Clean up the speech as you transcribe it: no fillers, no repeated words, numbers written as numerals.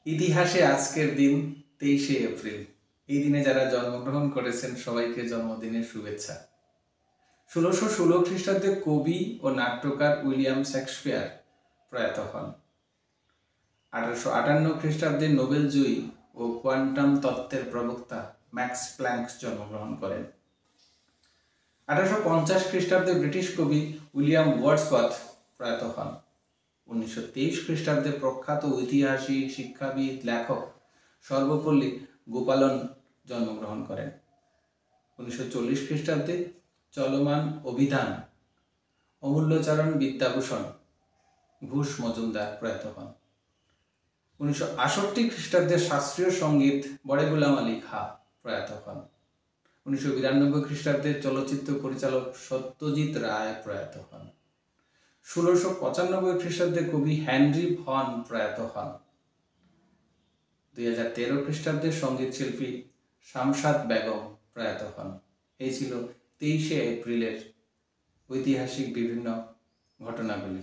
ইতিহাসে আজকের দিন 23শে এপ্রিল। এই দিনে যারা জন্মগ্রহণ করেছেন সবাইকে জন্মদিনের শুভেচ্ছা। 1616 খ্রিস্টাব্দে কবি ও নাট্যকার উইলিয়াম শেক্সপিয়ার প্রয়াত হন। 1858 খ্রিস্টাব্দে নোবেলজয়ী ও কোয়ান্টাম তত্ত্বের প্রবক্তা ম্যাক্স প্ল্যাঙ্ক জন্মগ্রহণ করেন। 1850 খ্রিস্টাব্দে ব্রিটিশ কবি উইলিয়াম ওয়ার্ডসওয়ার্থ প্রয়াত হন। 1923 খ্রিস্টাব্দে প্রখ্যাত ঐতিহাসিক, শিক্ষাবিদ, লেখক সর্বপল্লী গোপালন জন্মগ্রহণ করেন। 1940 খ্রিস্টাব্দে চলমান অভিধান অমূল্যচরণ বিদ্যাভূষণ ঘোষ মজুমদার প্রয়াত হন। 1968 খ্রিস্টাব্দে শাস্ত্রীয় সঙ্গীত বড়ে গোলাম আলী খাঁ প্রয়াত হন। 1992 খ্রিস্টাব্দে চলচ্চিত্র পরিচালক সত্যজিৎ রায় প্রয়াত হন। 1695 খ্রিস্টাব্দে কবি হেনরি ভন প্রয়াত হন। 2013 খ্রিস্টাব্দে সঙ্গীত শিল্পী শামশাদ বেগম প্রয়াত হন। এই ছিল 23শে এপ্রিলের ঐতিহাসিক বিভিন্ন ঘটনাগুলি।